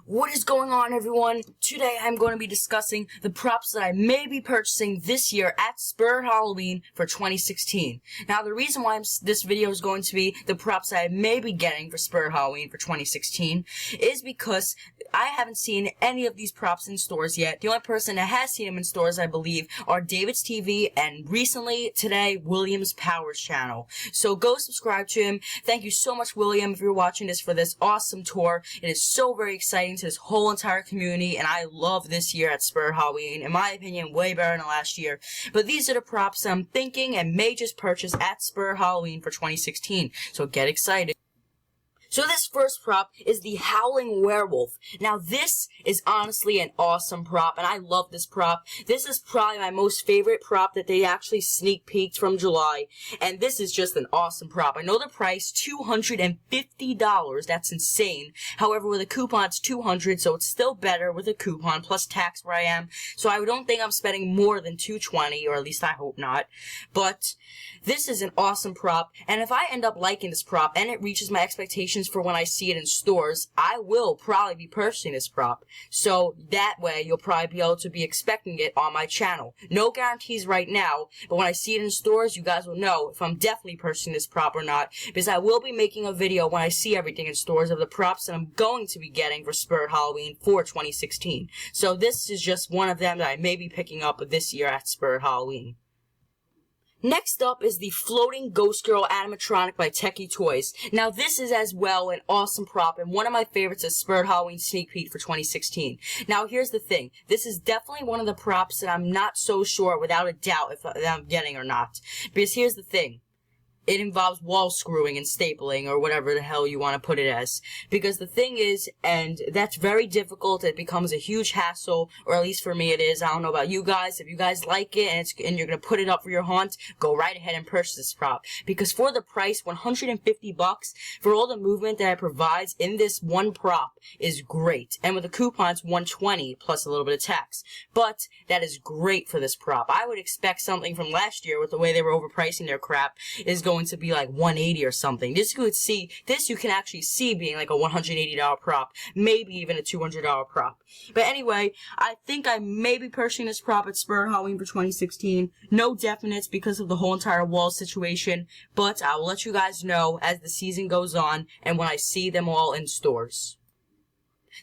What is going on, everyone? Today I'm going to be discussing the props that I may be purchasing this year at Spirit Halloween for 2016. Now, the reason why this video is going to be the props that I may be getting for Spirit Halloween for 2016 is because I haven't seen any of these props in stores yet. The only person that has seen them in stores, I believe, are David's TV and recently, today, William's Powers channel. So go subscribe to him. Thank you so much, William, if you're watching this for this awesome tour. It is so very exciting to this whole entire community, and I love this year at Spirit Halloween. In my opinion, way better than last year. But these are the props that I'm thinking and may just purchase at Spirit Halloween for 2016. So get excited. So this first prop is the Howling werewolf. Now this is honestly an awesome prop, and I love this prop. This is probably my most favorite prop that they actually sneak peeked from July, and this is just an awesome prop. I know the price, $250, that's insane. However, with a coupon it's $200, so it's still better with a coupon, plus tax where I am. So I don't think I'm spending more than $220, or at least I hope not. But this is an awesome prop, and if I end up liking this prop and it reaches my expectations for when I see it in stores, I will probably be purchasing this prop. So that way, you'll probably be able to be expecting it on my channel. No guarantees right now, but when I see it in stores, you guys will know if I'm definitely purchasing this prop or not, because I will be making a video when I see everything in stores of the props that I'm going to be getting for Spirit Halloween for 2016. So this is just one of them that I may be picking up this year at Spirit Halloween. Next up is the Floating Ghost Girl animatronic by Techie Toys. Now this is as well an awesome prop and one of my favorites at Spirit Halloween sneak peek for 2016. Now here's the thing, this is definitely one of the props that I'm not so sure without a doubt if I'm getting or not. Because here's the thing. It involves wall screwing and stapling, or whatever the hell you want to put it as. Because the thing is, and that's very difficult, it becomes a huge hassle, or at least for me it is. I don't know about you guys. If you guys like it, and you're going to put it up for your haunt, go right ahead and purchase this prop. Because for the price, $150, for all the movement that it provides in this one prop, is great. And with a coupon, it's $120, plus a little bit of tax. But, that is great for this prop. I would expect something from last year, with the way they were overpricing their crap, is going to be like $180 or something. This you can actually see being like a $180 prop, maybe even a $200 prop. But anyway, I think I may be purchasing this prop at Spirit Halloween for 2016. No definites because of the whole entire wall situation, but I will let you guys know as the season goes on and when I see them all in stores.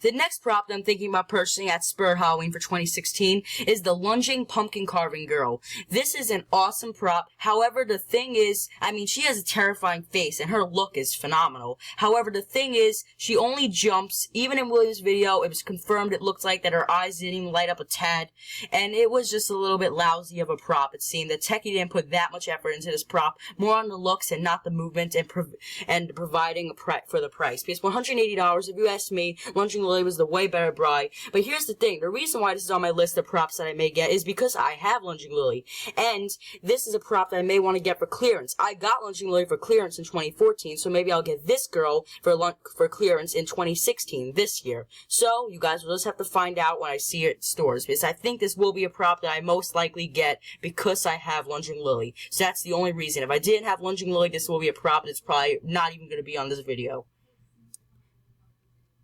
The next prop that I'm thinking about purchasing at Spirit Halloween for 2016 is the Lunging Pumpkin Carving Girl. This is an awesome prop. However, the thing is, I mean, she has a terrifying face and her look is phenomenal. However, the thing is, she only jumps. Even in William's video, it was confirmed it looked like that her eyes didn't even light up a tad. And it was just a little bit lousy of a prop. It seemed that Techie didn't put that much effort into this prop. More on the looks and not the movement and providing for the price. Because $180, if you ask me, Lunging Lily was the way better bride. But here's the thing, the reason why this is on my list of props that I may get is because I have Lunging Lily, and this is a prop that I may want to get for clearance. I got Lunging Lily for clearance in 2014, so maybe I'll get this girl for clearance in 2016, this year. So, you guys will just have to find out when I see it in stores, because I think this will be a prop that I most likely get because I have Lunging Lily. So that's the only reason. If I didn't have Lunging Lily, this will be a prop that's probably not even going to be on this video.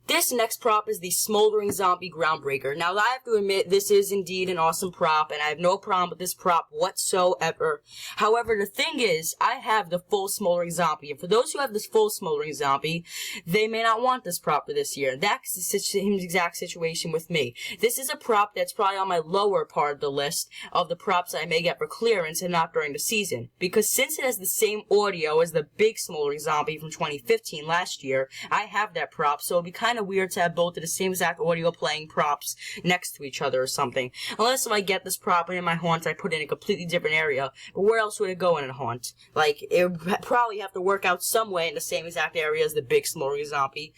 This next prop is the Smoldering Zombie Groundbreaker. Now, I have to admit, this is indeed an awesome prop, and I have no problem with this prop whatsoever. However, the thing is, I have the full Smoldering Zombie, and for those who have this full Smoldering Zombie, they may not want this prop for this year. That's the same exact situation with me. This is a prop that's probably on my lower part of the list of the props I may get for clearance and not during the season. Because since it has the same audio as the big Smoldering Zombie from 2015 last year, I have that prop, so it'll be kind of weird to have both of the same exact audio playing props next to each other or something. Unless if I get this prop and in my haunt I put it in a completely different area. But where else would it go in a haunt? Like, it would probably have to work out some way in the same exact area as the big Smoldering Zombie.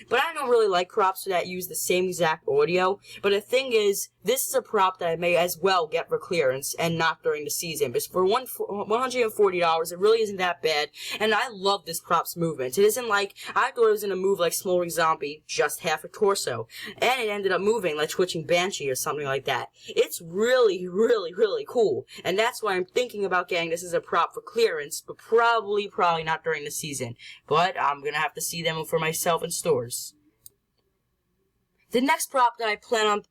But I don't really like props that use the same exact audio. But the thing is, this is a prop that I may as well get for clearance and not during the season. Because for $140, it really isn't that bad. And I love this prop's movement. It isn't like, I thought it was going to move like Smoldering Zombie, just half a torso. And it ended up moving like Twitching Banshee or something like that. It's really, really, really cool. And that's why I'm thinking about getting this as a prop for clearance, but probably not during the season. But I'm going to have to see them for myself in stores. The next prop that I plan on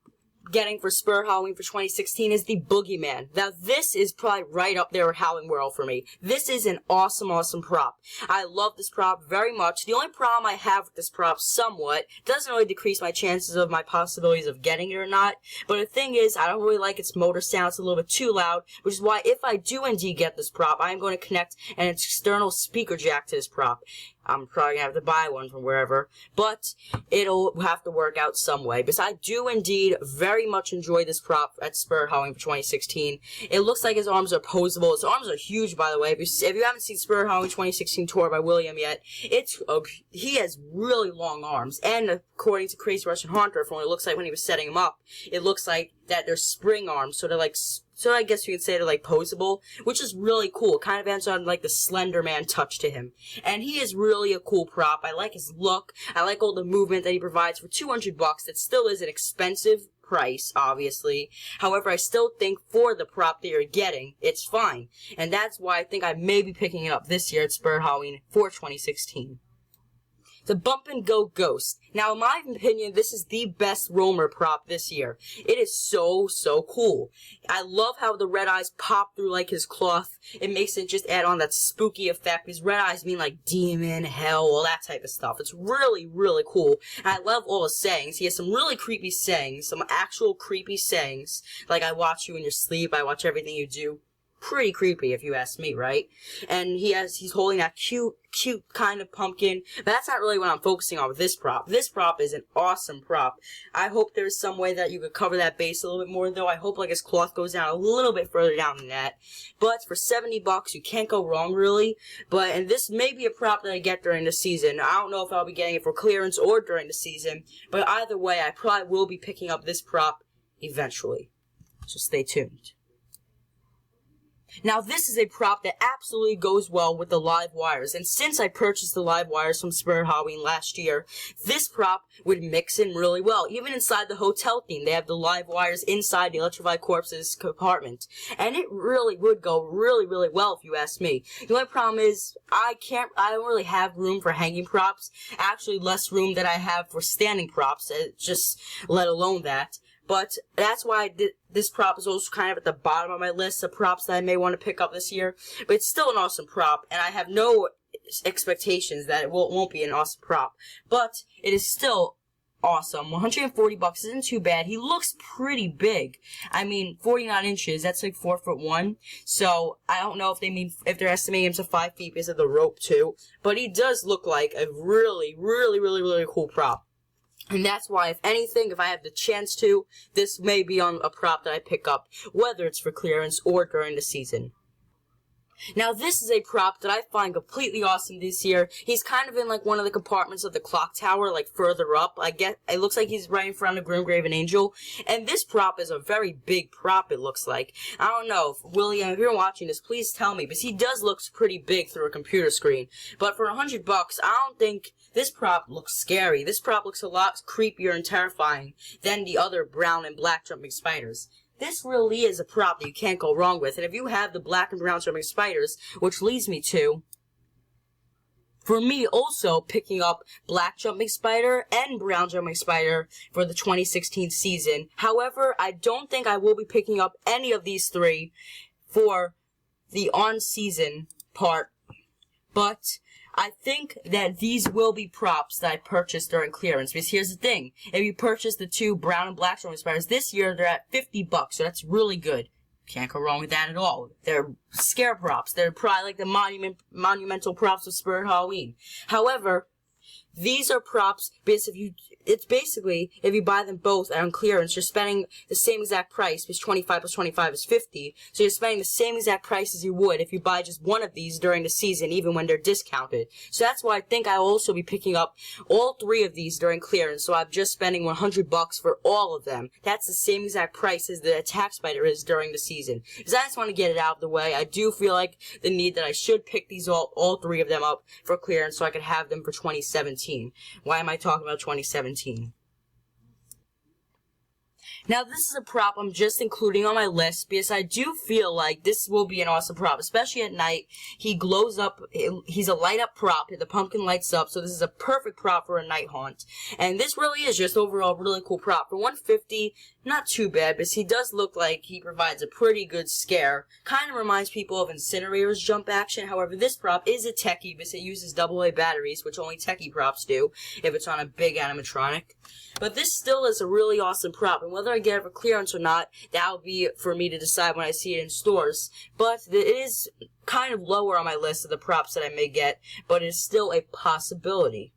getting for Spirit Halloween for 2016 is the Boogeyman. Now, this is probably right up there with Howling World for me. This is an awesome, awesome prop. I love this prop very much. The only problem I have with this prop somewhat doesn't really decrease my chances of my possibilities of getting it or not. But the thing is, I don't really like its motor sound. It's a little bit too loud, which is why if I do indeed get this prop, I am going to connect an external speaker jack to this prop. I'm probably gonna have to buy one from wherever, but it'll have to work out some way. Because I do indeed very much enjoy this prop at Spirit Halloween for 2016. It looks like his arms are posable. His arms are huge, by the way. If you haven't seen Spirit Halloween 2016 tour by William yet, he has really long arms. And according to Crazy Russian Haunter, from what it looks like when he was setting him up, it looks like that they're spring arms, so they're like. So I guess you could say they're like posable, which is really cool. It kind of adds on like the Slender Man touch to him. And he is really a cool prop. I like his look. I like all the movement that he provides for $200. That still is an expensive price, obviously. However, I still think for the prop that you're getting, it's fine. And that's why I think I may be picking it up this year at Spirit Halloween for 2016. The Bump and Go Ghost. Now, in my opinion, this is the best roamer prop this year. It is so, so cool. I love how the red eyes pop through like his cloth. It makes it just add on that spooky effect. His red eyes mean like demon, hell, all that type of stuff. It's really, really cool. And I love all his sayings. He has some really creepy sayings, some actual creepy sayings. Like, I watch you in your sleep, I watch everything you do. Pretty creepy if you ask me, right? And he's holding that cute kind of pumpkin. But that's not really what I'm focusing on with this prop. This prop is an awesome prop. I hope there's some way that you could cover that base a little bit more, though. I hope like his cloth goes down a little bit further down than that. But for $70, you can't go wrong, really. And this may be a prop that I get during the season. I don't know if I'll be getting it for clearance or during the season. But either way, I probably will be picking up this prop eventually. So stay tuned. Now, this is a prop that absolutely goes well with the live wires, and since I purchased the live wires from Spirit Halloween last year, this prop would mix in really well. Even inside the hotel theme, they have the live wires inside the electrified corpses compartment, and it really would go really, really well if you ask me. The only problem is, I don't really have room for hanging props, actually less room than I have for standing props, just let alone that. But that's why this prop is also kind of at the bottom of my list of props that I may want to pick up this year. But it's still an awesome prop, and I have no expectations that it won't be an awesome prop. But it is still awesome. $140 isn't too bad. He looks pretty big. I mean, 49 inches, that's like 4'1". So, I don't know if they're estimating him to 5 feet because of the rope too. But he does look like a really, really, really, really cool prop. And that's why, if anything, if I have the chance to, this may be on a prop that I pick up, whether it's for clearance or during the season. Now, this is a prop that I find completely awesome this year. He's kind of in, like, one of the compartments of the clock tower, like, further up. It looks like he's right in front of Groomgraven Angel. And this prop is a very big prop, it looks like. I don't know, William, if you're watching this, please tell me, because he does look pretty big through a computer screen. But for $100, I don't think this prop looks scary. This prop looks a lot creepier and terrifying than the other brown and black jumping spiders. This really is a prop that you can't go wrong with. And if you have the black and brown jumping spiders, which leads me to, for me also picking up black jumping spider and brown jumping spider for the 2016 season. However, I don't think I will be picking up any of these three for the on-season part. But I think that these will be props that I purchased during clearance. Because here's the thing. If you purchase the two brown and black jumping spiders this year, they're at $50. So that's really good. Can't go wrong with that at all. They're scare props. They're probably like the monumental props of Spirit Halloween. However, these are props because if you buy them both on clearance, you're spending the same exact price, because 25 plus 25 is 50. So you're spending the same exact price as you would if you buy just one of these during the season, even when they're discounted. So that's why I think I'll also be picking up all three of these during clearance. So I'm just spending $100 for all of them. That's the same exact price as the attack spider is during the season. Because I just want to get it out of the way. I do feel like the need that I should pick these all three of them up for clearance so I could have them for 2017. Why am I talking about 2017? Now, this is a prop I'm just including on my list because I do feel like this will be an awesome prop, especially at night. He glows up. He's a light-up prop. The pumpkin lights up, so this is a perfect prop for a night haunt. And this really is just overall really cool prop. For $150, not too bad, because he does look like he provides a pretty good scare. Kind of reminds people of Incinerator's jump action. However, this prop is a techie because it uses AA batteries, which only techie props do if it's on a big animatronic. But this still is a really awesome prop, and whether I get it for clearance or not, that'll be for me to decide when I see it in stores. But it is kind of lower on my list of the props that I may get, but it's still a possibility.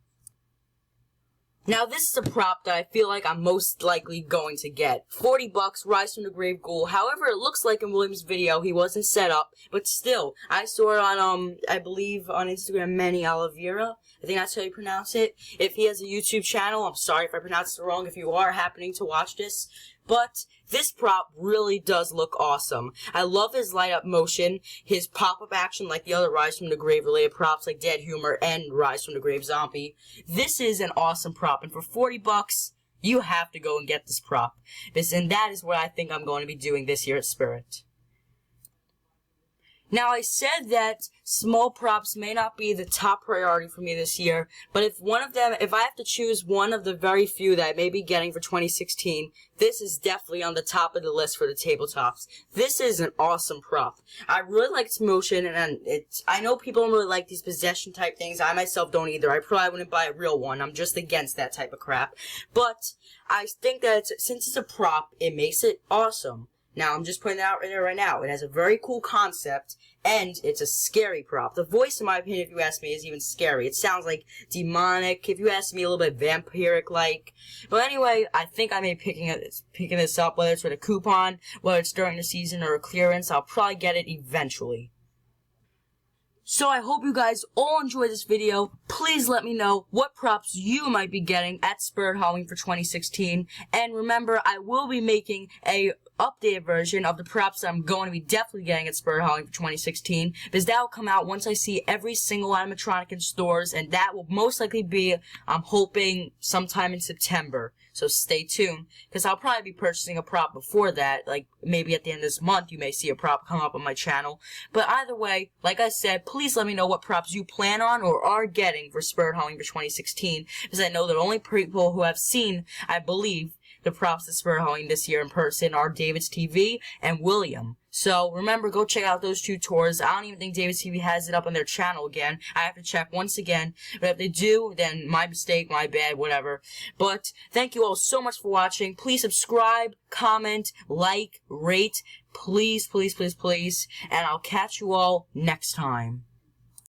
Now, this is a prop that I feel like I'm most likely going to get. $40, Rise from the Grave Ghoul. However, it looks like in William's video, he wasn't set up, but still, I saw it on, I believe on Instagram, Manny Oliveira. I think that's how you pronounce it. If he has a YouTube channel, I'm sorry if I pronounced it wrong if you are happening to watch this. But this prop really does look awesome. I love his light-up motion, his pop-up action like the other Rise from the Grave-related props like Dead Humor and Rise from the Grave Zombie. This is an awesome prop, and for $40, you have to go and get this prop. And that is what I think I'm going to be doing this year at Spirit. Now, I said that small props may not be the top priority for me this year, but if I have to choose one of the very few that I may be getting for 2016, this is definitely on the top of the list for the tabletops. This is an awesome prop. I really like its motion, and I know people don't really like these possession type things. I myself don't either. I probably wouldn't buy a real one. I'm just against that type of crap. But I think that since it's a prop, it makes it awesome. Now, I'm just putting that out there right now. It has a very cool concept, and it's a scary prop. The voice, in my opinion, if you ask me, is even scary. It sounds like demonic. If you ask me, a little bit vampiric-like. But anyway, I think I may be picking this up, whether it's with a coupon, whether it's during the season or a clearance. I'll probably get it eventually. So I hope you guys all enjoyed this video. Please let me know what props you might be getting at Spirit Howling for 2016. And remember, I will be making a updated version of the props that I'm going to be definitely getting at Spirit Howling for 2016, because that will come out once I see every single animatronic in stores, and that will most likely be, I'm hoping, sometime in September. So stay tuned, because I'll probably be purchasing a prop before that. Like, maybe at the end of this month, you may see a prop come up on my channel. But either way, like I said, please let me know what props you plan on or are getting for Spirit Howling for 2016, because I know that only people who have seen, I believe, the props that Spirit Howling this year in person are David's TV and William. So remember, go check out those two tours. I don't even think David's TV has it up on their channel again. I have to check once again. But if they do, then my mistake, my bad, whatever. But thank you all so much for watching. Please subscribe, comment, like, rate. Please, please, please, please. And I'll catch you all next time.